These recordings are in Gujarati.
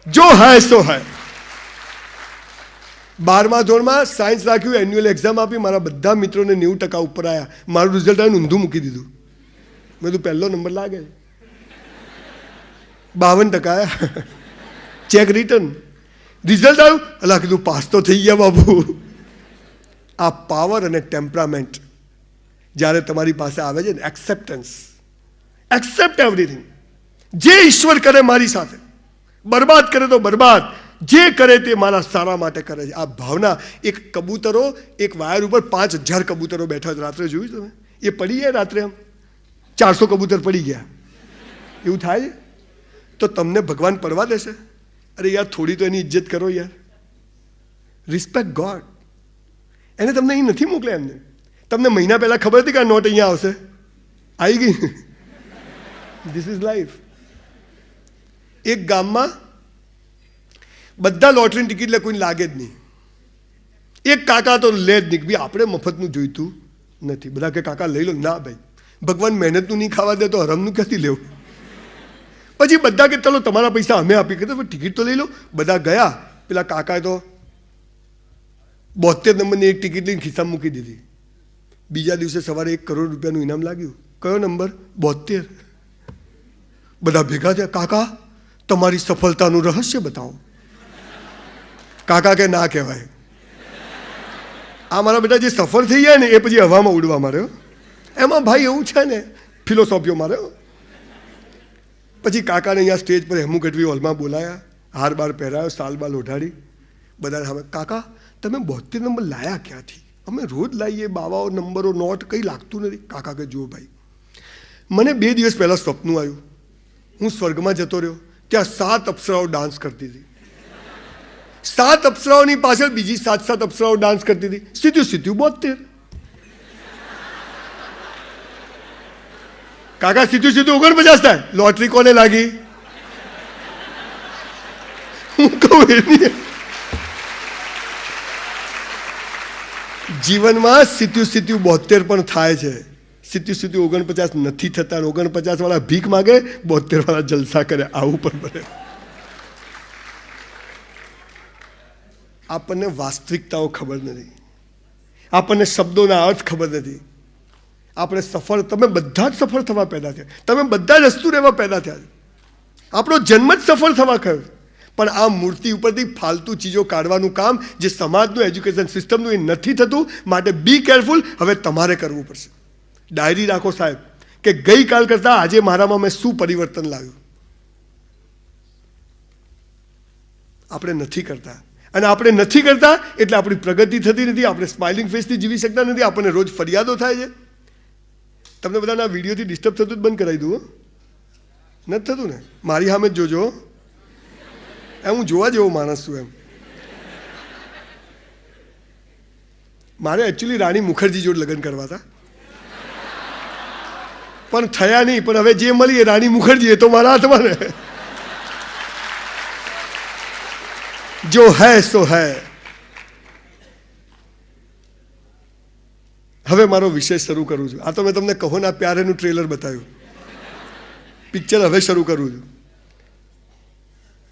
જો હૈ સો હૈ. 12મા ધોરણમાં સાયન્સ રાખ્યું, એન્યુઅલ એક્ઝામ આપી, મારા બધા મિત્રોને 90% ઉપર આવ્યા. મારું રિઝલ્ટ આવીને ઊંધું મૂકી દીધું. મેં તો પહેલો નંબર લાગે, 52% આવ્યા. ચેક રિટર્ન, રિઝલ્ટ આવ્યું, અલા કીધું પાસ તો થઈ ગયા બાબુ. આ પાવર અને ટેમ્પરામેન્ટ જ્યારે તમારી પાસે આવે છે ને, એક્સેપ્ટન્સ, એક્સેપ્ટ એવરીથિંગ. જે ઈશ્વર કરે મારી સાથે, બરબાદ કરે તો બરબાદ, જે કરે તે મારા સારા માટે કરે છે. આ ભાવના. એક કબૂતરો એક વાયર ઉપર 5000 કબૂતરો બેઠા છે. રાત્રે જોયું તમે? એ પડી ગયા રાત્રે, આમ 400 કબૂતર પડી ગયા. એવું થાય છે? તો તમને ભગવાન પડવા દેશે? અરે યાર, થોડી તો એની ઇજ્જત કરો યાર. Respect God. એને તમને અહીં નથી મોકલ્યા. એમને તમને મહિના પહેલા ખબર હતી કે આ નોટ અહીંયા આવશે, આવી ગઈ. This is life. એક ગામમાં બધા લોટરીની ટિકિટ લે, કોઈને લાગે જ નહીં. એક કાકા તો લે જ નહીં, ભાઈ આપણે મફતનું જોઈતું નથી. બધા કે કાકા લઈ લો. ના ભાઈ, ભગવાન મહેનતનું નહીં ખાવા દે તો હરમનું ક્યાંથી લેવું? પછી બધા કે ચલો તમારા પૈસા અમે આપી, કે ટિકિટ તો લઈ લો. બધા ગયા. પેલા કાકાએ તો 72 નંબરની એક ટિકિટ લઈને ખિસ્સામાં મૂકી દીધી. બીજા દિવસે સવારે 1 કરોડ રૂપિયાનું ઇનામ લાગ્યું. કયો નંબર? 72. બધા ભેગા થયા. કાકા, તમારી સફળતાનું રહસ્ય બતાવો. કાકા કે ના કહેવાય. આ મારા બેટા જે સફળ થઈ જાય ને એ પછી હવામાં ઉડવા માંડ્યો. એમાં ભાઈ એવું છે ને, ફિલોસોફીઓ માર્યો. પછી કાકાને અહીંયા સ્ટેજ પર હેમુ ગઢવી હોલમાં બોલાયા, હાર બાર પહેરાયો, સાલ બાલ ઓઢાડી. બધાને સામે, કાકા તમે 72 નંબર લાયા ક્યાંથી? અમે રોજ લાવીએ બાવાઓ, નંબરો, નોટ, કંઈ લાગતું નથી. કાકા કે જુઓ ભાઈ, મને 2 દિવસ પહેલાં સ્વપ્ન આવ્યું. હું સ્વર્ગમાં જતો રહ્યો, ત્યાં 7 અપ્સરાઓ ડાન્સ કરતી હતી. 7 અપ્સરાઓની પાછળ બીજી 7 અપ્સરાઓ ડાન્સ કરતી હતી. સીધું 72. કાકા સીધું 49 થાય. લોટરી કોને લાગી? હું કહું એની જીવનમાં 72 પણ થાય છે. 49 નથી થતા. 49 વાળા ભીખ માગે, 72 વાળા જલસા કરે. આવું પણ બને. આપણને વાસ્તવિકતાઓ ખબર નથી, આપણને શબ્દોના અર્થ ખબર નથી. આપણે સફળ, તમે બધા જ સફળ થવા પેદા થયા, તમે બધા જ હસતું રહેવા પેદા થયા. આપણો જન્મ જ સફળ થવા થયો. પણ આ મૂર્તિ ઉપરથી ફાલતુ ચીજો કાઢવાનું કામ જે સમાજનું, એજ્યુકેશન સિસ્ટમનું, એ નથી થતું. માટે બી કેરફુલ. હવે તમારે કરવું પડશે. ડાયરી રાખો સાહેબ, કે ગઈકાલ કરતાં આજે મારામાં મેં શું પરિવર્તન લાવ્યું. આપણે નથી કરતા, અને આપણે નથી કરતા એટલે આપણી પ્રગતિ થતી નથી. આપણે સ્માઇલિંગ ફેસથી જીવી શકતા નથી. આપણને રોજ ફરિયાદો થાય છે. તમને બધાના વિડીયોથી ડિસ્ટર્બ થતું જ બંધ કરાવી દઉં. નથી થતું ને? મારી સામે જ જોજો. એમ હું જોવા જેવો માણસ છું. એમ મારે એકચ્યુઅલી રાણી મુખર્જી જોડે લગ્ન કરવા હતા, પણ થયા નહીં. પણ હવે જે મળી એ રાણી મુખર્જી, એ તો મારા હાથમાં ને. જો હૈ સો હૈ. હવે મારો વિષય શરૂ કરું છું. આ તો મેં તમને કહો ના પ્યારેનું ટ્રેલર બતાવ્યું. પિક્ચર હવે શરૂ કરું છું.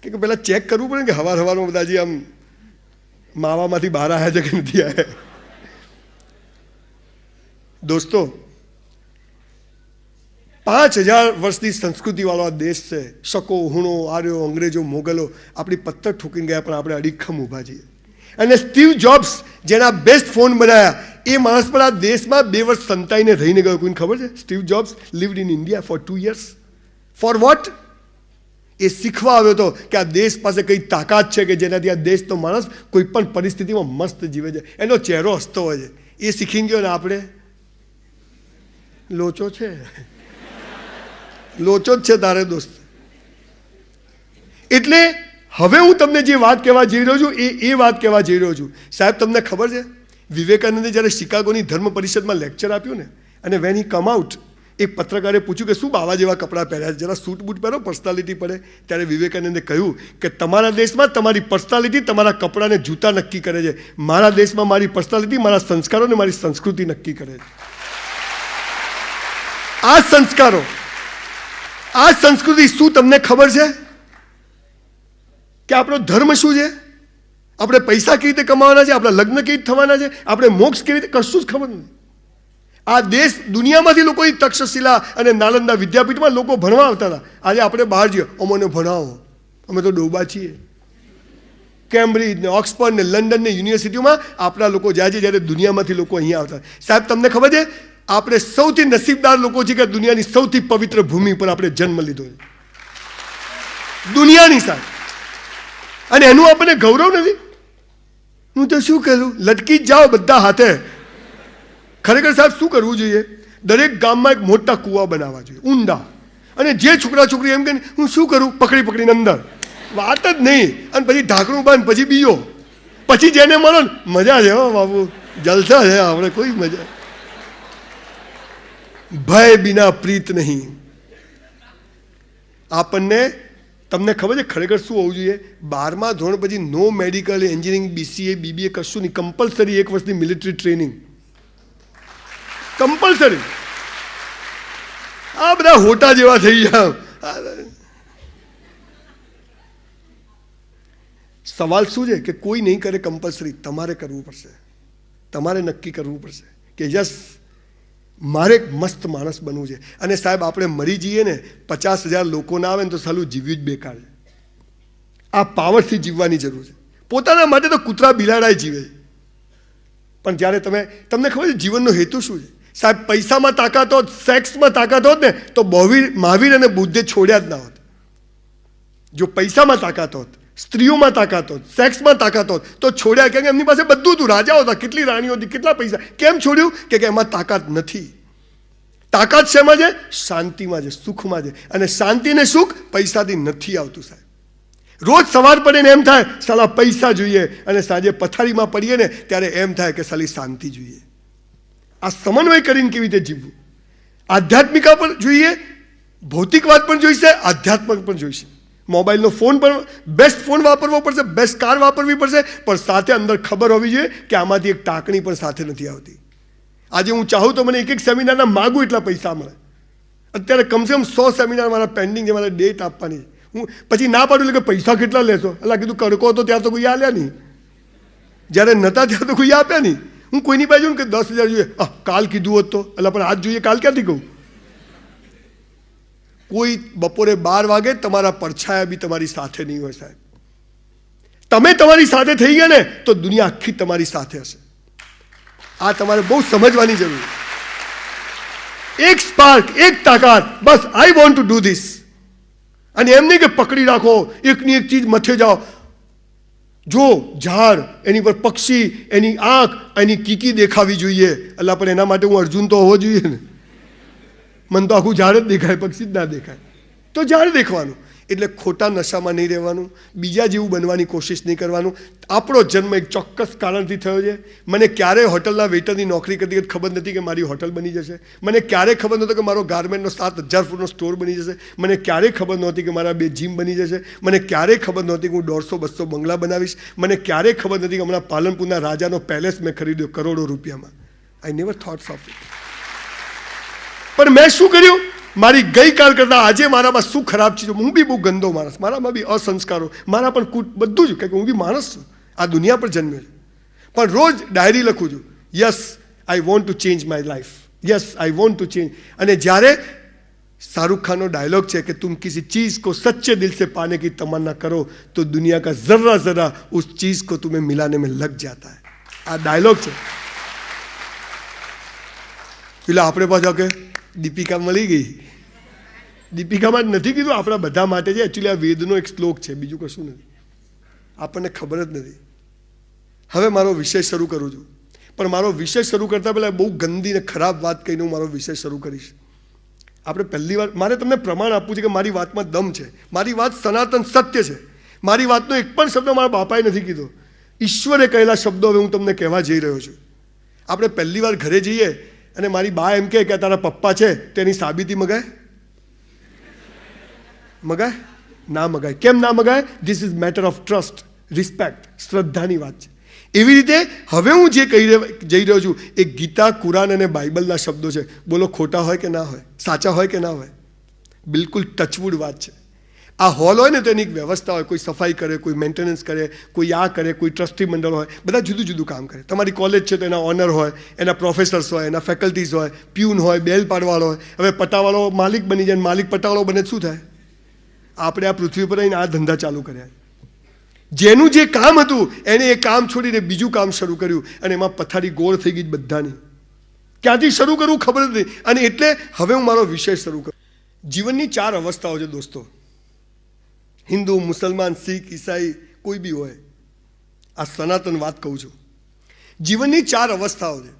કે પહેલાં ચેક કરવું પડે કે હવારમાં બધા જે આમ માવામાંથી બહાર આવ્યા છે કે નથી આવ્યા. દોસ્તો, 5000 વર્ષની સંસ્કૃતિવાળો આ દેશ છે. શકો, હુણો, આર્યો, અંગ્રેજો, મોગલો આપણી પથ્થર ઠોકીને ગયા, પણ આપણે અડીખમ ઊભા છીએ. અને સ્ટીવ જોબ્સ, જેના બેસ્ટ ફોન બનાવ્યા, એ માણસ પણ આ દેશમાં 2 વર્ષ સંતાઈને રહીને ગયો. કોઈને ખબર છે? Steve Jobs lived in India for 2 years. For what? એ શીખવા આવ્યો હતો કે આ દેશ પાસે કઈ તાકાત છે કે જેનાથી આ દેશનો માણસ કોઈ પણ પરિસ્થિતિમાં મસ્ત જીવે છે. એનો ચહેરો હસતો હોય છે. એ શીખી ગયો ને આપણે લોચો છે. લોચો જ છે તારે દોસ્ત. એટલે હવે હું તમને જે વાત કહેવા જઈ રહ્યો છું એ વાત કહેવા જઈ રહ્યો છું. સાહેબ, તમને ખબર છે વિવેકાનંદે જ્યારે શિકાગોની ધર્મ પરિષદમાં લેક્ચર આપ્યું ને, અને વેન હી કમ આઉટ, એક પત્રકારે પૂછ્યું કે શું બાવા જેવા કપડાં પહેર્યા છે, જરા સૂટ બૂટ પહેરો, પર્સનાલિટી પડે. ત્યારે વિવેકાનંદે કહ્યું કે તમારા દેશમાં તમારી પર્સનાલિટી તમારા કપડાને જૂતા નક્કી કરે છે. મારા દેશમાં મારી પર્સનાલિટી મારા સંસ્કારો અને મારી સંસ્કૃતિ નક્કી કરે છે. આ સંસ્કારો, આ સંસ્કૃતિ, શું તમને ખબર છે કે આપણો ધર્મ શું છે, આપણે પૈસા કેવી રીતે કમાવાના છે, આપણા લગ્ન કેવી રીતે થવાના છે, આપણે મોક્ષ કેવી રીતે, કશું જ ખબર નથી. આ દેશ દુનિયામાંથી લોકો તક્ષશિલા અને નાલંદા વિદ્યાપીઠમાં લોકો ભણવા આવતા હતા. આજે આપણે બહાર જઈએ, અમને ભણાવો, અમે તો ડોબા છીએ. કેમ્બ્રિજ ને ઓક્સફર્ડ ને લંડન ને યુનિવર્સિટીઓમાં આપણા લોકો જાય છે, જ્યારે દુનિયામાંથી લોકો અહીંયા આવતા. સાહેબ તમને ખબર છે, આપણે સૌથી નસીબદાર લોકો છીએ કે દુનિયાની સૌથી પવિત્ર ભૂમિ પર આપણે જન્મ લીધો છે, દુનિયાની સાથે. અને એનું આપણને ગૌરવ નથી. હું તો શું કરું, લટકી જ જાઓ બધા હાથે. ખરેખર સાહેબ શું કરવું જોઈએ, દરેક ગામમાં એક મોટા કૂવા બનાવવા જોઈએ, ઊંડા. અને જે છોકરા છોકરી એમ કે હું શું કરું, પકડી પકડીને અંદર, વાત જ નહીં. અને પછી ઢાંકણું બાંધ, પછી બીયો, પછી જેને મળો ને મજા છે. હો બાબુ, જલસા છે આપણે, કોઈ મજા. ભય બિના પ્રીત નહીં. આપણને, તમને ખબર છે ખરેખર શું હોવું જોઈએ, 12મા ધોરણ પછી નો મેડિકલ, એન્જિનિયરિંગ, BCA, BBA કશું નહીં, કમ્પલસરી 1 વર્ષની મિલિટરી ટ્રેનિંગ, કમ્પલસરી. આ બધા હોટા જેવા થઈ ગયા. સવાલ શું છે કે કોઈ નહીં કરે, કમ્પલસરી તમારે કરવું પડશે. તમારે નક્કી કરવું પડશે કે યસ, મારે એક મસ્ત માણસ બનવું છે. અને સાહેબ આપણે મરી જઈએ ને, 50,000 લોકો ના આવે ને તો સાલું જીવ્યું જ બેકાર છે. આ પાવરથી જીવવાની જરૂર છે. પોતાના માટે તો કૂતરા બિલાડાય જીવે, પણ જ્યારે તમને ખબર છે જીવનનો હેતુ શું છે? સાહેબ પૈસામાં તાકાત હોત, સેક્સમાં તાકાત હોત ને તો મહાવીર અને બુદ્ધે છોડ્યા જ ના હોત. જો પૈસામાં તાકાત હોત, સ્ત્રીઓમાં તાકાત હોત, સેક્સમાં તાકાત હોત તો છોડ્યા. કેમ કે એમની પાસે બધું હતું, રાજાઓ હતા, કેટલી રાણીઓ હતી, કેટલા પૈસા. કેમ છોડ્યું? કે એમાં તાકાત નથી. તાકાત શેમાં છે? શાંતિમાં છે, સુખમાં છે. અને શાંતિ ને સુખ પૈસાથી નથી આવતું સાહેબ. રોજ સવાર પડે ને એમ થાય સાલા પૈસા જોઈએ, અને સાંજે પથારીમાં પડીએ ને ત્યારે એમ થાય કે સાલી શાંતિ જોઈએ. આ સમન્વય કરીને કેવી રીતે જીવવું? આધ્યાત્મિકા પણ જોઈએ, ભૌતિકવાદ પણ જોઈશે, આધ્યાત્મિક પણ જોઈશે. મોબાઈલનો ફોન પણ બેસ્ટ ફોન વાપરવો પડશે, બેસ્ટ કાર વાપરવી પડશે, પણ સાથે અંદર ખબર હોવી જોઈએ કે આમાંથી એક ટાંકણી પણ સાથે નથી આવતી. આજે હું ચાહું તો મને એક સેમિનારના માગું એટલા પૈસા મળે. અત્યારે કમસે કમ 100 સેમિનાર મારા પેન્ડિંગ છે, મારે ડેટ આપવાની છે. હું પછી ના પાડું એટલે કે પૈસા કેટલા લેશો? એટલે કીધું કડકો હતો ત્યાં તો કોઈ આલ્યા નહીં, જ્યારે નહોતા ત્યાં તો કોઈ આપ્યા નહીં. હું કોઈની પાસે જોઉં કે 10,000 જોઈએ, કાલ કીધું હોત તો, એટલે પણ આજ જોઈએ, કાલ ક્યાંથી કહું? કોઈ બપોરે 12 વાગે તમારા પડછાયા બી તમારી સાથે નહીં હોય સાહેબ. તમે તમારી સાથે થઈ ગયા ને તો દુનિયા આખી તમારી સાથે હશે. આ તમારે બહુ સમજવાની જરૂર છે. એક સ્પાર્ક, એક તાકાત, બસ I want to do this. અને એમ નહીં કે પકડી રાખો, એકની એક ચીજ મથે જાઓ. જો ઝાડ, એની પર પક્ષી, એની આંખ, એની કીકી દેખાવી જોઈએ. એટલે પણ એના માટે હું અર્જુન તો હોવો જોઈએ ને. મને તો આખું ઝાડ જ દેખાય, પક્ષી જ ના દેખાય. તો ઝાડ દેખવાનું. એટલે ખોટા નશામાં નહીં રહેવાનું, બીજા જેવું બનવાની કોશિશ નહીં કરવાનું. આપણો જન્મ એક ચોક્કસ કારણથી થયો છે. મને ક્યારેય હોટલના વેઇટરની નોકરી કરતી ખબર નથી કે મારી હોટલ બની જશે. મને ક્યારેય ખબર નહોતી કે મારો ગાર્મેન્ટનો 7,000 ફૂટનો સ્ટોર બની જશે. મને ક્યારેય ખબર નહોતી કે મારા 2 જીમ બની જશે. મને ક્યારેય ખબર નહોતી કે હું 150-200 બંગલા બનાવીશ. મને ક્યારેય ખબર નથી કે હમણાં પાલનપુરના રાજાનો પેલેસ મેં ખરીદ્યો કરોડો રૂપિયામાં. I never thoughts of it. પણ મેં શું કર્યું? મારી ગઈકાલ કરતાં આજે મારામાં શું ખરાબ છે? હું બી બહુ ગંદો માણસ, મારામાં બી અસંસ્કારો, મારા પણ બધું જ, કારણ કે હું બી માણસ છું, આ દુનિયા પર જન્મ્યો છું. પણ રોજ ડાયરી લખું છું, yes I want to change my life, yes I want to change. અને જ્યારે शाहरुख खान નો डायलॉग है कि तुम किसी चीज को सच्चे दिल से पाने की तमन्ना करो तो दुनिया का जर्रा जर्रा उस चीज को तुम्हें मिलाने में लग जाता है. आ डायलॉग है. એટલે આપણે પાછા કે દીપિકા મળી ગઈ. દીપિકામાં જ નથી કીધું, આપણા બધા માટે છે. એકચ્યુઅલી આ વેદનો એક શ્લોક છે, બીજું કશું નથી. આપણને ખબર જ નથી. હવે મારો વિષય શરૂ કરું છું, પણ મારો વિષય શરૂ કરતાં પહેલાં બહુ ગંદી ને ખરાબ વાત કહીને હું મારો વિષય શરૂ કરીશ. આપણે પહેલી વાર મારે તમને પ્રમાણ આપવું છે કે મારી વાતમાં દમ છે, મારી વાત સનાતન સત્ય છે. મારી વાતનો એક પણ શબ્દ મારા બાપાએ નથી કીધો. ઈશ્વરે કહેલા શબ્દો હવે હું તમને કહેવા જઈ રહ્યો છું. આપણે પહેલી વાર ઘરે જઈએ અને મારી બા એમ કહે કે તારા પપ્પા છે તેની સાબિતી મગાય? મગાય? ના મગાય. કેમ ના મગાય? This is matter of trust, respect, શ્રદ્ધાની વાત છે. એવી રીતે હવે હું જે જઈ રહ્યો છું એ ગીતા, કુરાન અને બાઇબલના શબ્દો છે. બોલો ખોટા હોય કે ના હોય, સાચા હોય કે ના હોય? બિલકુલ ટચવુડ વાત છે. આ હોલ હોય ને તો એની એક વ્યવસ્થા હોય, કોઈ સફાઈ કરે, કોઈ મેન્ટેનન્સ કરે, કોઈ આ કરે, કોઈ ટ્રસ્ટી મંડળ હોય, બધા જુદું જુદું કામ કરે. તમારી કોલેજ છે તો એના ઓનર હોય, એના પ્રોફેસર્સ હોય, એના ફેકલ્ટીઝ હોય, પ્યુન હોય, બેલ પાડવાળો હોય. હવે પટાવાળો માલિક બની જાય, માલિક પટાવાળો બને શું થાય? આપણે આ પૃથ્વી પર આવીને આ ધંધા ચાલુ કર્યા. જેનું જે કામ હતું એને એ કામ છોડીને બીજું કામ શરૂ કર્યું અને એમાં પથારી ગોળ થઈ ગઈ બધાની. ક્યાંથી શરૂ કરવું ખબર જ નહીં. અને એટલે હવે હું મારો વિષય શરૂ કરું. જીવનની 4 અવસ્થાઓ છે દોસ્તો. હિન્દુ, મુસલમાન, શીખ, ઈસાઈ કોઈ બી હોય, આ સનાતન વાત કહું છું. જીવનની 4 અવસ્થાઓ છે.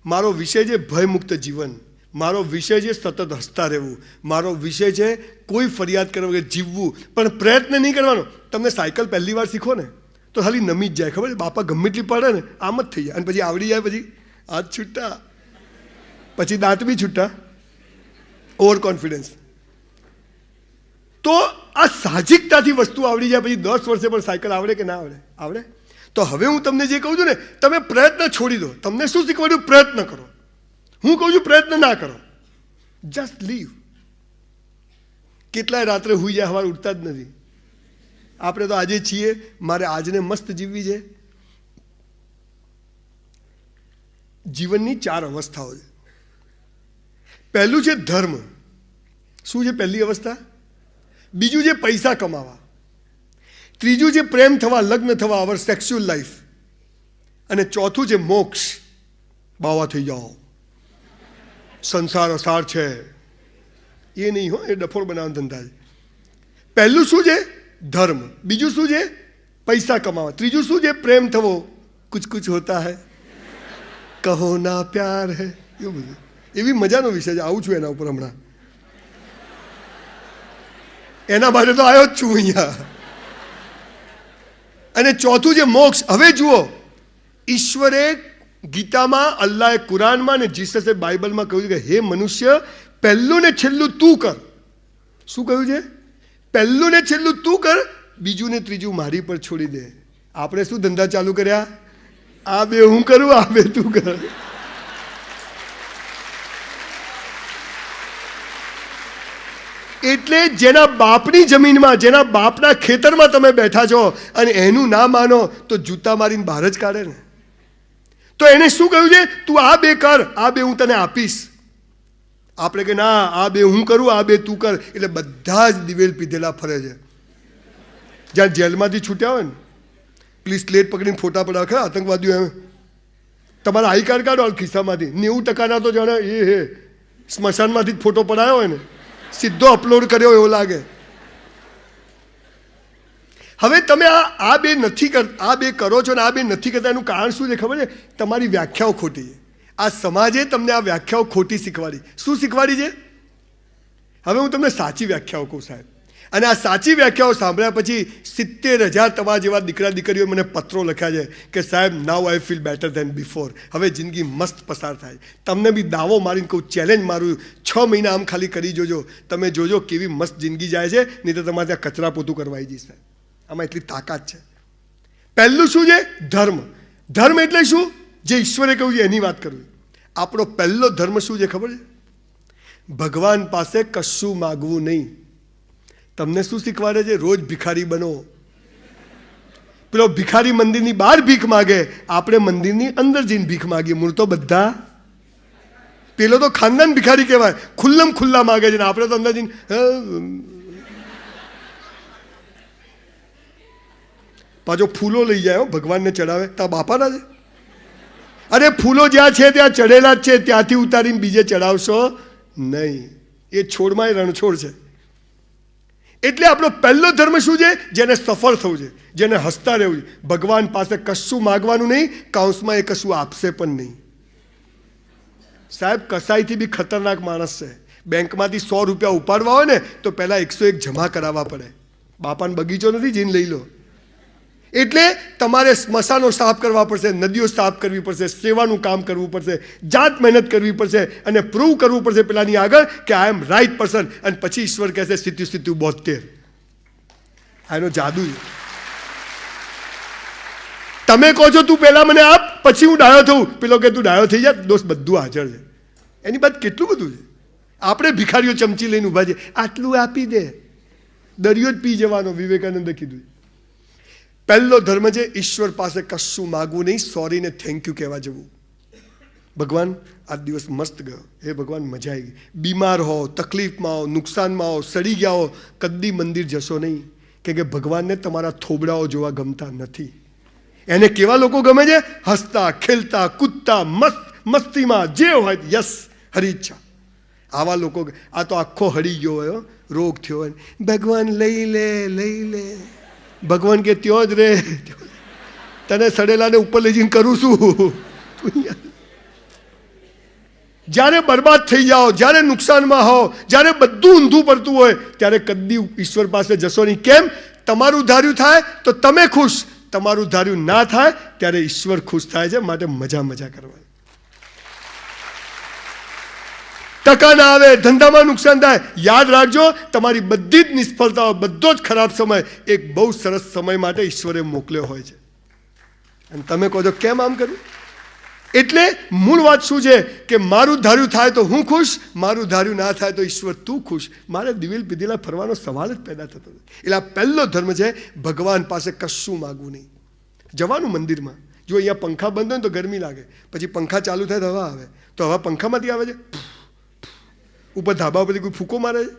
મારો વિષય છે ભયમુક્ત જીવન. મારો વિષય છે સતત હસતા રહેવું. મારો વિષય છે કોઈ ફરિયાદ કરવા વગર જીવવું, પણ પ્રયત્ન નહીં કરવાનો. તમે સાયકલ પહેલી વાર શીખો ને તો ખાલી નમી જ જાય, ખબર છે? બાપા ગમે એટલી પડે ને આમ જ થઈ જાય, અને પછી આવડી જાય, પછી હાથ છૂટા, પછી દાંત બી છૂટા, ઓવર કોન્ફિડન્સ. તો આ સાહજિકતાથી વસ્તુ આવડી જાય, પછી 10 વર્ષે પણ સાયકલ આવડે કે ના આવડે? આવડે. તો હવે હું તમને જે કહું છું ને, તમે પ્રયત્ન છોડી દો. તમને શું શીખવાડ્યું? પ્રયત્ન કરો. હું કહું છું પ્રયત્ન ના કરો, જસ્ટ લીવ. કેટલાય રાત્રે હુઈ જાય, સવારે ઉઠતા જ નથી. આપણે તો આજે છીએ, મારે આજને મસ્ત જીવવી છે. જીવનની 4 અવસ્થાઓ છે. પહેલું છે ધર્મ. શું છે પહેલી અવસ્થા? બીજું છે પૈસા કમાવા. ત્રીજું છે પ્રેમ થવા, લગ્ન થવા, અવર સેક્સ્યુઅલ લાઈફ. અને ચોથું છે મોક્ષ. બાવા થઈ જાઓ, સંસાર અસાર છે. એ નહીં હો, એ ડફોળ બનાવવાનો ધંધા છે. પહેલું શું છે? ધર્મ. બીજું શું છે? પૈસા કમાવા. ત્રીજું શું છે? પ્રેમ થવો. કુછ કુછ હોતા હૈ, કહો ના પ્યાર હૈ. એવું બધું. એવી મજાનો વિષય છે. આવું છું એના ઉપર હમણાં. એના માટે તો આવ્યો જ છું અહીંયા. અને ચોથું છે મોક્ષ. હવે જુઓ, ઈશ્વરે ગીતામાં, અલ્લાહે કુરાનમાં અને જીસસે બાઇબલમાં કહ્યું છે કે હે મનુષ્ય, પહેલું ને છેલ્લું તું કર. શું કહ્યું છે? પહેલું ને છેલ્લું તું કર, બીજું ને ત્રીજું મારી પર છોડી દે. આપણે શું ધંધા ચાલુ કર્યા? આ બે હું કરું, આ બે તું કર. એટલે જેના બાપની જમીનમાં, જેના બાપના ખેતરમાં તમે બેઠા છો અને એનું ના માનો તો જૂતા મારીને બહાર જ કાઢે ને. તો એને શું કહ્યું છે? તું આ બે કર, આ બે હું તને આપીશ. આપણે કે ના, આ બે હું કરું, આ બે તું કર. એટલે બધા જ દિવેલ પીધેલા ફરે છે. જ્યાં જેલમાંથી છૂટ્યા હોય ને, પ્લીઝ સ્લેટ પકડીને ફોટા પડાવે. આતંકવાદીઓ એમ તમારા આઈ કાર્ડ કાઢો ખિસ્સામાંથી. 90% તો જાણે એ સ્મશાનમાંથી જ ફોટો પડાયો હોય ને, સીધો અપલોડ કર્યો એવો લાગે. હવે તમે આ બે નથી કરતા, આ બે કરો છો ને આ બે નથી કરતા, એનું કારણ શું છે ખબર છે? તમારી વ્યાખ્યાઓ ખોટી છે. આ સમાજે તમને આ વ્યાખ્યાઓ ખોટી શીખવાડી. શું શીખવાડી છે? હવે હું તમને સાચી વ્યાખ્યાઓ કહું સાહેબ. અને આ સાચી વ્યાખ્યાઓ સાંભળ્યા પછી 70,000 તમારા જેવા દીકરા દીકરીઓ મને પત્રો લખ્યા છે કે સાહેબ, now I feel better than before. હવે જિંદગી મસ્ત પસાર થાય. તમને બી દાવો મારીને કહું, ચેલેન્જ મારું, 6 મહિના આમ ખાલી કરી જોજો, તમે જોજો કેવી મસ્ત જિંદગી જાય છે. નહીં તો તમારે ત્યાં કચરા પોતું કરવા આવી જશે. આમાં એટલી તાકાત છે. પહેલું શું છે? ધર્મ. ધર્મ એટલે શું? જે ઈશ્વરે કહ્યું છે એની વાત કરવી. આપણો પહેલો ધર્મ શું છે ખબર છે? ભગવાન પાસે કશું માગવું નહીં. તમને શું શીખવાડે છે? રોજ ભિખારી બનો. પેલો ભિખારી મંદિરની બહાર ભીખ માગે, આપણે મંદિરની અંદર જઈને ભીખ માગીએ. મૂળ તો બધા, પેલો તો ખાનદાન ભિખારી કહેવાય, ખુલ્લમ ખુલ્લા માગે છે ને આપણે તો અંદર જઈને પાછો ફૂલો લઈ જાય ભગવાનને ચડાવે. તા બાપાના છે? અરે ફૂલો જ્યાં છે ત્યાં ચડેલા જ છે, ત્યાંથી ઉતારીને બીજે ચડાવશો નહીં. એ છોડમાં રણછોડ છે. એટલે આપણો પહેલો ધર્મ શું છે? જેને સફળ થવું છે, જેને હસતા રહેવું છે. ભગવાન પાસે કશું માગવાનું નહીં, કાઉન્સમાં એ કશું આપશે પણ નહીં. સાહેબ, કસાઈથી બી ખતરનાક માણસ છે. બેંકમાંથી 100 રૂપિયા ઉપાડવા હોય ને તો પહેલાં 101 જમા કરાવવા પડે. બાપાનો બગીચો નથી, જઈને લઈ લો. એટલે તમારે સ્મશાનો સાફ કરવા પડશે, નદીઓ સાફ કરવી પડશે, સેવાનું કામ કરવું પડશે, જાત મહેનત કરવી પડશે અને પ્રૂવ કરવું પડશે પેલાની આગળ કે આઈ એમ રાઈટ પર્સન. અને પછી ઈશ્વર કહેશે 7772. આનો જાદુ છે. તમે કહો છો તું પહેલા મને આપ, પછી હું ડાયો થઉં. પેલો કે તું ડાયો થઈ જા. દોસ્ત, બધું હાજર છે. એની બાદ કેટલું બધું છે. આપણે ભિખારીઓ ચમચી લઈને ઊભા છે, આટલું આપી દે. દરિયો જ પી જવાનો. વિવેકાનંદે કીધું. પહેલો ધર્મ છે ઈશ્વર પાસે કશું માગવું નહીં, સોરીને થેન્ક યુ કહેવા જવું. ભગવાન આ દિવસ મસ્ત ગયો, હે ભગવાન મજા આવી ગઈ. બીમાર હો, તકલીફમાં હો, નુકસાનમાં હો, સડી ગયા હો, કદી મંદિર જશો નહીં, કે ભગવાનને તમારા થોબડાઓ જોવા ગમતા નથી. એને કેવા લોકો ગમે છે? હસતા, ખેલતા, કૂદતા, મસ્તીમાં જે હોય યસ હરી ઈચ્છા. આવા લોકો. આ તો આખો હળી ગયો હોય, રોગ થયો હોય, ભગવાન લઈ લે લઈ લે. ભગવાન કે ત્યો જ રે, તને સડેલાને ઉપર લઈ જઈને કરું છું. જ્યારે બરબાદ થઈ જાઓ, જ્યારે નુકસાનમાં હો, જ્યારે બધું ઊંધું પડતું હોય, ત્યારે કદી ઈશ્વર પાસે જશો નહીં. કેમ? તમારું ધાર્યું થાય તો તમે ખુશ, તમારું ધાર્યું ના થાય ત્યારે ઈશ્વર ખુશ થાય છે. માટે મજા મજા કરવાની. ટકા ના આવે, ધંધામાં નુકસાન થાય, યાદ રાખજો તમારી બધી જ નિષ્ફળતાઓ, બધો જ ખરાબ સમય એક બહુ સરસ સમય માટે ઈશ્વરે મોકલ્યો હોય છે. અને તમે કહો છો કેમ આમ કર્યું? એટલે મૂળ વાત શું છે કે મારું ધાર્યું થાય તો હું ખુશ, મારું ધાર્યું ના થાય તો ઈશ્વર તું ખુશ. મારે દિવેલ પીધેલા ફરવાનો સવાલ જ પેદા થતો નથી. એટલે આ પહેલો ધર્મ છે ભગવાન પાસે કશું માગવું નહીં. જવાનું મંદિરમાં. જો અહીંયા પંખા બંધ હોય ને તો ગરમી લાગે, પછી પંખા ચાલુ થાય તો હવા આવે, તો હવા પંખામાંથી આવે છે. ઉપર ધાબા ઉપરથી કોઈ ફૂંકો મારે છે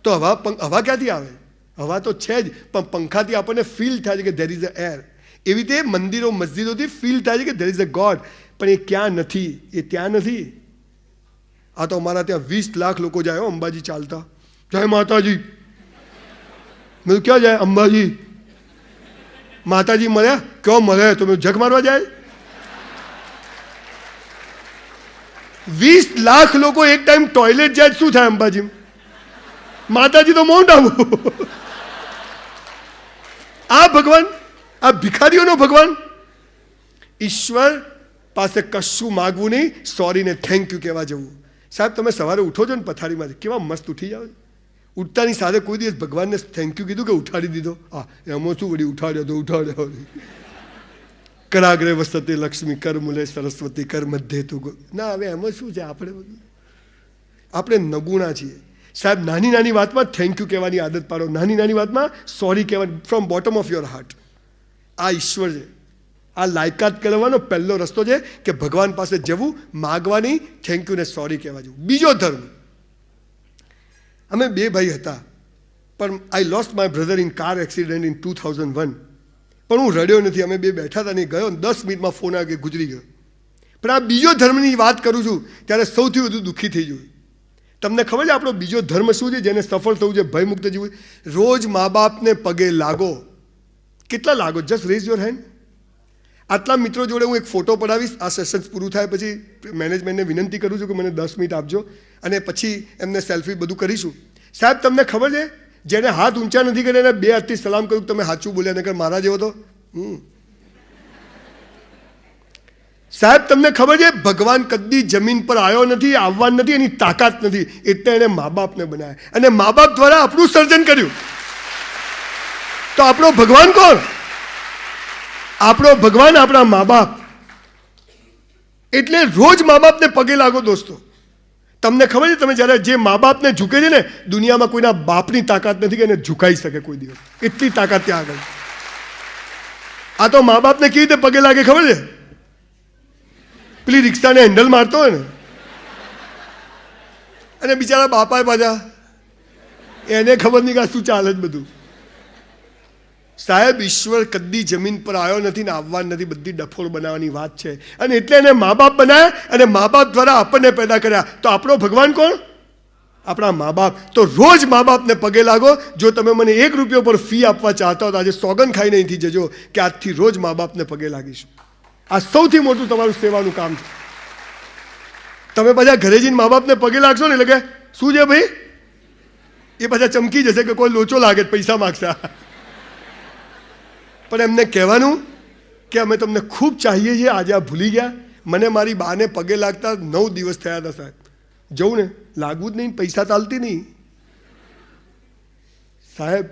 તો હવા ક્યાંથી આવે? હવા તો છે જ, પણ પંખાથી આપણને ફીલ થાય છે કે ધેર ઇઝ અ એર. એવી રીતે મંદિરો મસ્જિદોથી ફીલ થાય છે કે ધેર ઇઝ અ ગોડ, પણ એ ક્યાં નથી, એ ત્યાં નથી. આ તો અમારા ત્યાં 20 લાખ લોકો જાય અંબાજી ચાલતા, જય માતાજી. મેં ક્યાં જાય? અંબાજી. માતાજી મળ્યા? ક્યાં મળે? તો મેં જગ મારવા જાય. 20 લાખ લોકો એક ટાઈમ ટોયલેટ જાય શું થાય અંબાજી? માતાજી તો માઉન્ટ આબુ. આ ભગવાન, આ ભિખારીઓનો ભગવાન. ઈશ્વર પાસે કશું માગવું નહીં, સોરીને થેન્ક યુ કહેવા જવું. સાહેબ તમે સવારે ઉઠો છો ને પથારીમાંથી, કેવા મસ્ત ઉઠી જાઓ. ઉઠતાની સાથે કોઈ દિવસ ભગવાનને થેન્ક યુ કીધું કે ઉઠાડી દીધો? હા, એમાં શું વળી ઉઠાડ્યો તો ઉઠાડ્યો. કરાગ્રે વસતે લક્ષ્મી, કર મૂલે સરસ્વતી, કર મધ્યે તું. ના, હવે એમાં શું છે? આપણે નગુણા છીએ સાહેબ. નાની નાની વાતમાં થેન્ક યુ કહેવાની આદત પાડો, નાની નાની વાતમાં સોરી કહેવાની from bottom of your heart. આ ઈશ્વર છે. આ લાયકાત કરવાનો પહેલો રસ્તો છે કે ભગવાન પાસે જવું, માગવાની, થેન્ક યુ ને સોરી કહેવા જવું. બીજો ધર્મ, અમે 2 ભાઈ હતા, પણ I lost my brother in car accident in 2001. પણ હું રડ્યો નથી. અમે 2 બેઠા હતા ને ગયો, 10 મિનિટમાં ફોન આવ્યો કે ગુજરી ગયો. પણ આ બીજો ધર્મની વાત કરું છું ત્યારે સૌથી વધુ દુઃખી થઈ ગયું. તમને ખબર છે આપણો બીજો ધર્મ શું છે જેને સફળ થવું છે, ભયમુક્ત જીવવું? રોજ મા બાપને પગે લાગો. કેટલા લાગો? Just rays your hand. આટલા મિત્રો જોડે હું એક ફોટો પડાવીશ. આ સેશન પૂરું થાય પછી મેનેજમેન્ટને વિનંતી કરું છું કે મને 10 મિનિટ આપજો, અને પછી એમને સેલ્ફી બધું કરીશું. સાહેબ તમને ખબર છે જેને હાથ ઊંચા નથી કર્યા એને 2 હાથથી સલામ કર્યું, તમે સાચું બોલ્યા, નકર મારા જેવો તો. સાહેબ તમને ખબર છે ભગવાન કદી જમીન પર આવ્યો નથી, આવવાનું નથી, એની તાકાત નથી, એટલે એને મા બાપને બનાવ્યા, અને મા બાપ દ્વારા આપણું સર્જન કર્યું. તો આપણો ભગવાન કોણ? આપણો ભગવાન આપણા મા બાપ. એટલે રોજ મા બાપને પગે લાગો દોસ્તો. તમને ખબર છે તમે જ્યારે જે મા બાપને ઝૂકે છે ને, દુનિયામાં કોઈના બાપની તાકાત નથી કે એને ઝુકાઈ શકે કોઈ દિવસ. એટલી તાકાત ત્યાં આગળ. આ તો મા બાપને કેવી રીતે પગે લાગે ખબર છે? પેલી રિક્ષાને હેન્ડલ મારતો હોય ને, અને બિચારા બાપા પાછા એને ખબર નહીં કે શું ચાલે જ બધું. સાહેબ ઈશ્વર કદી જમીન પર આવ્યો નથી ને આવવાનું નથી, બધી ડફોળ બનાવવાની વાત છે. અને એટલે એને મા બાપ બનાવ્યા, અને મા બાપ દ્વારા આપણને પેદા કર્યા. તો આપણો ભગવાન કોણ? આપણા મા બાપ. તો રોજ મા બાપને પગે લાગો. જો તમે મને 1 રૂપિયા પર ફી આપવા ચાહતા હો તો આજે સોગન ખાઈને અહીંથી જજો કે આજથી રોજ મા બાપને પગે લાગીશું. આ સૌથી મોટું તમારું સેવાનું કામ છે. તમે પાછા ઘરે જઈને મા બાપને પગે લાગશો ને એટલે કે શું છે ભાઈ, એ પાછા ચમકી જશે કે કોઈ લોચો લાગે, પૈસા માગશે. પણ એમને કહેવાનું કે અમે તમને ખૂબ ચાહીએ છીએ, આજે આ ભૂલી ગયા. મને મારી બાને પગે લાગતા 9 દિવસ થયા હતા સાહેબ. જવું ને લાગવું જ નહીં, પૈસા ચાલતી નહીં. સાહેબ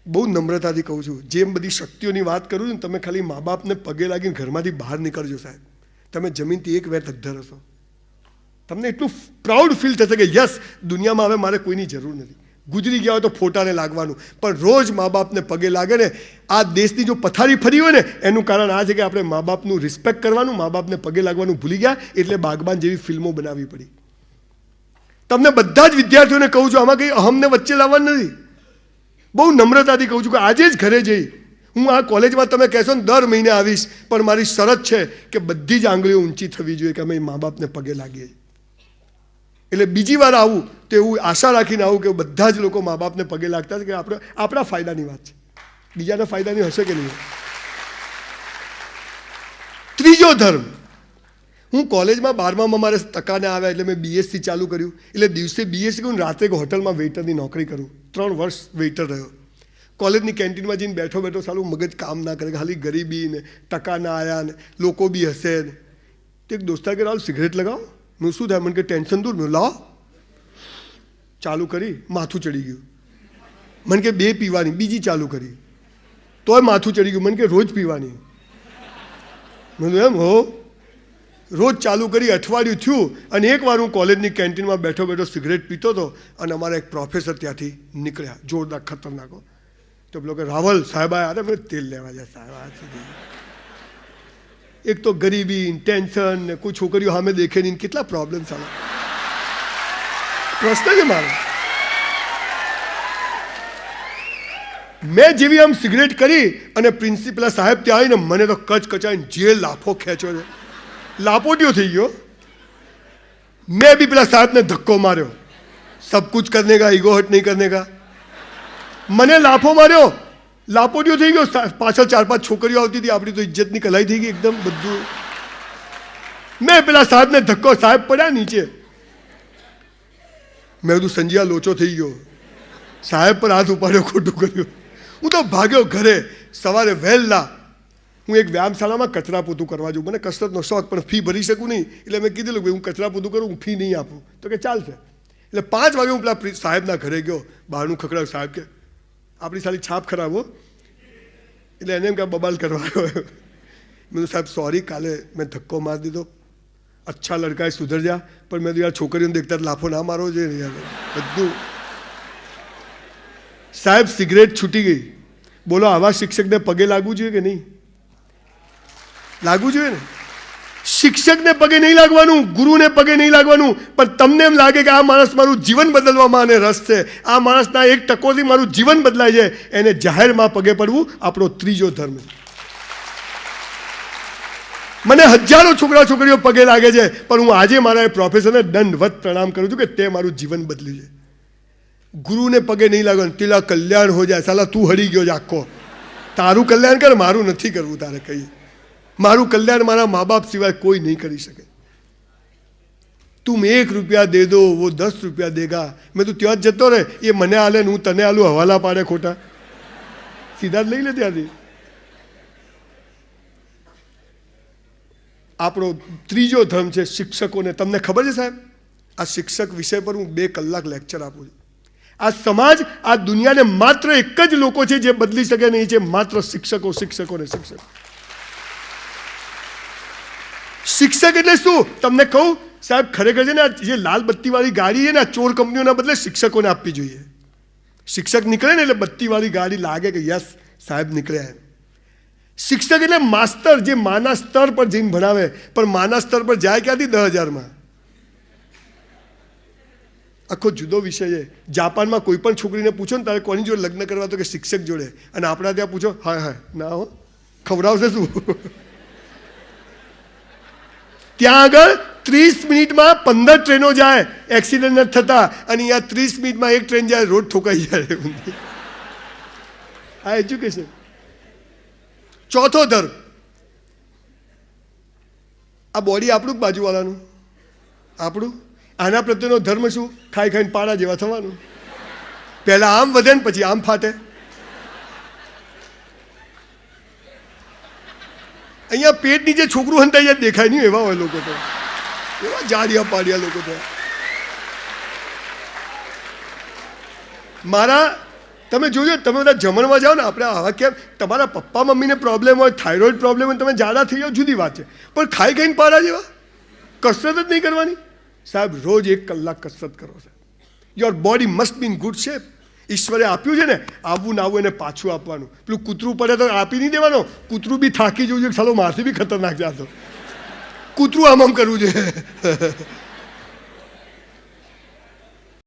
બહુ નમ્રતાથી કહું છું, જેમ બધી શક્તિઓની વાત કરું છું ને, તમે ખાલી મા બાપને પગે લાગીને ઘરમાંથી બહાર નીકળજો સાહેબ. તમે જમીનથી 1 વેર અદ્ધર હશો. તમને એટલું પ્રાઉડ ફીલ થશે કે યસ, દુનિયામાં હવે મારે કોઈની જરૂર નથી. ગુજરી ગયા હોય તો ફોટાને લાગવાનું, પણ રોજ મા બાપને પગે લાગે ને. આ દેશની જો પથારી ફરી હોય ને એનું કારણ આ છે કે આપણે મા બાપનું રિસ્પેક્ટ કરવાનું, મા બાપને પગે લાગવાનું ભૂલી ગયા, એટલે બાગબાન જેવી ફિલ્મો બનાવવી પડી. તમને બધા જ વિદ્યાર્થીઓને કહું છું, આમાં કંઈ અહમને વચ્ચે લાવવાનું નથી. બહુ નમ્રતાથી કહું છું કે આજે જ ઘરે જઈ હું આ કોલેજમાં તમે કહેશો ને દર મહિને આવીશ, પણ મારી શરત છે કે બધી જ આંગળીઓ ઊંચી થવી જોઈએ કે અમે મા બાપને પગે લાગીએ. એટલે બીજી વાર આવું તો એવું આશા રાખીને આવું કે બધા જ લોકો મા બાપને પગે લાગતા છે, કે આપણા ફાયદાની વાત છે, બીજાના ફાયદાની હશે કે નહીં. ત્રીજો ધર્મ, હું કોલેજમાં 12મામાં મારે ટકા ના આવ્યા એટલે મેં બીએસસી ચાલુ કર્યું. એટલે દિવસે બીએસસી કરું, રાત્રે હોટલમાં વેઇટરની નોકરી કરું. 3 વર્ષ વેઇટર રહ્યો. કોલેજની કેન્ટીનમાં જઈને બેઠો સારું મગજ કામ ના કરે, ખાલી ગરીબી ને ટકા ના આવ્યા ને લોકો બી હશે ને. તો એક દોસ્તાર કે રાહુલ સિગરેટ લગાવો. મેં શું થાય? મને કે ટેન્શન દૂર. મેં લાવો. ચાલુ કરી, માથું ચડી ગયું. મને કે 2 પીવાની. બીજી ચાલુ કરી તોય માથું ચડી ગયું. મને કે રોજ પીવાની. મેં એમ હો. રોજ ચાલુ કરી, અઠવાડિયું થયું, અને એકવાર હું કોલેજની કેન્ટીનમાં બેઠો સિગરેટ પીતો હતો, અને અમારા એક પ્રોફેસર ત્યાંથી નીકળ્યા, જોરદાર ખતરનાક. તો પેલો કે રાવલ સાહેબ આયા. અરે મેં તેલ લેવા જાય સાહેબ. એક તો ગરીબી, ટેન્શન ને કોઈ છોકરીઓ સામે દેખે નહીં, કેટલા પ્રોબ્લેમ ચાલે. પ્રશ્ન છે મારો. મેં જેવી આમ સિગરેટ કરી અને પ્રિન્સિપલ સાહેબ ત્યાં આવીને મને તો કચકચાઈને જે લાફો ખેંચ્યો છે, લાપોટીઓ થઈ ગયો. મેં બી પેલા સાહેબને ધક્કો માર્યો. સબ કુછ કરને કા, ઈગો હટ નહીં કરને કા. મને લાફો માર્યો, લાપોટીઓ થઈ ગયો. પાછળ 4-5 છોકરીઓ આવતી હતી, આપણી તો ઇજ્જતની કલાઈ થઈ ગઈ એકદમ બધું. મેં પેલા સાહેબને ધક્કો, સાહેબ પડ્યા નીચે. મેં બધું સંજ્યા લોચો થઈ ગયો. સાહેબ પર હાથ ઉપાડ્યો, ખોટું કર્યું. હું તો ભાગ્યો ઘરે. સવારે વહેલા હું એક વ્યાયામશાળામાં કચરા પોતું કરવા જાઉં. મને કસરતનો શોખ, પણ ફી ભરી શકું નહીં. એટલે મેં કીધેલું કે હું કચરા પોતું કરું, હું ફી નહીં આપું. તો કે ચાલશે. એટલે 5 વાગે હું પેલા સાહેબના ઘરે ગયો. બહારનું ખખડાવ્યું. સાહેબ કે આપણી સારી છાપ ખરાબ હો. એટલે એને એમ કે બબાલ કરવા આવ્યો. મેં સાહેબ સોરી, કાલે મેં ધક્કો મારી દીધો. અચ્છા લડકાએ સુધર જા. પણ મેં તો યાર છોકરીઓને દેખતા લાફો ના મારવો જોઈએ યાર બધું. સાહેબ સિગરેટ છૂટી ગઈ. બોલો, આવા શિક્ષકને પગે લાગવું જોઈએ કે નહીં? લાગવું જોઈએ ને. શિક્ષકને પગે નહીં લાગવાનું, ગુરુને પગે નહીં લાગવાનું, પણ તમને એમ લાગે કે આ માણસ મારું જીવન બદલવામાં અને રસ છે, આ માણસના 1% મારું જીવન બદલાય છે, એને જાહેરમાં પગે પડવું આપણો ત્રીજો ધર્મ છે. મને હજારો છોકરા છોકરીઓ પગે લાગે છે, પણ હું આજે મારા પ્રોફેસરને દંડવત પ્રણામ કરું છું કે તે મારું જીવન બદલ્યું છે. ગુરુને પગે નહીં લાગવાનું. તેલા કલ્યાણ હો જાય. સાલા તું હરી ગયો છે આખો. તારું કલ્યાણ કર, મારું નથી કરવું. તારે કહીએ મારું કલ્યાણ મારા મા બાપ સિવાય કોઈ નહીં કરી શકે. તું ₹1 દે દો, વો 10 રૂપિયા દેગા. મેં તું ત્યાં જ જતો રહે, એ મને હાલે ને હું તને હાલું, હવાલા પાડે ખોટા. સીધા જ લઈ લે ત્યાંથી. આપણો ત્રીજો ધર્મ છે શિક્ષકોને. તમને ખબર છે સાહેબ, આ શિક્ષક વિષય પર હું 2 કલાક લેક્ચર આપું છું. આ સમાજ, આ દુનિયાને માત્ર એક જ લોકો છે જે બદલી શકે નહીં, છે માત્ર શિક્ષકો, શિક્ષકો ને શિક્ષકો. શિક્ષક એટલે શું તમને કહું સાહેબ, ખરેખર છે ને જે લાલ બત્તીવાળી ગાડી છે ને ચોર કંપનીઓના બદલે શિક્ષકોને આપવી જોઈએ. શિક્ષક નીકળે ને એટલે બત્તીવાળી ગાડી લાગે કે યસ સાહેબ નીકળ્યા. શિક્ષક એટલે માસ્તર, જે માના સ્તર પર જઈને ભણાવે. પણ માના સ્તર પર જાય ક્યાંથી? 10,000માં. આખો જુદો વિષય છે. જાપાનમાં કોઈ પણ છોકરીને પૂછો ને તારે કોની જોડે લગ્ન કરવા, તો કે શિક્ષક જોડે. અને આપણા ત્યાં પૂછો, હા ના હો, ખવડાવશે શું? ત્યાં આગળ 30 મિનિટમાં 15 ટ્રેનો જાય, એક્સિડન્ટ નથી થતા. અને અહીંયા 30 મિનિટમાં 1 ટ્રેન જાય, રોડ ઠોકાઈ જાય. આ એજ્યુકેશન. ચોથો ધર્મ, આ બોડી આપણું જ બાજુવાળાનું, આપણું. આના પ્રત્યેનો ધર્મ શું? ખાઈ ખાઈને પાડા જેવા થવાનું. પહેલાં આમ વધે ને પછી આમ ફાટે. અહીંયા પેટ નીચે છોકરું હંતાઈ જાય દેખાય નહીં એવા હોય લોકો તો. એવા જાડિયા પાડિયા લોકો તો. મારા તમે જોજો, તમે બધા જમણમાં જાઓ ને, આપણે આવા કેમ, તમારા પપ્પા મમ્મીને પ્રોબ્લેમ હોય, થાઇરોઇડ પ્રોબ્લેમ હોય, તમે જાડા થઈ જાઓ જુદી વાત છે, પણ ખાઈ ખાઈને પાડા જેવા કસરત જ નહીં કરવાની. સાહેબ રોજ 1 કલાક કસરત કરો સાહેબ. Your body must be in good shape. ઈશ્વરે આપ્યું છે ને, આવવું ના આવવું એને પાછું આપવાનું. પેલું કૂતરું પડે તો આપી નહીં દેવાનો. કૂતરું બી થાકી જવું જોઈએ, ચાલો મારથી બી ખતરનાક છે આ તો. કૂતરું આમ કરવું જોઈએ.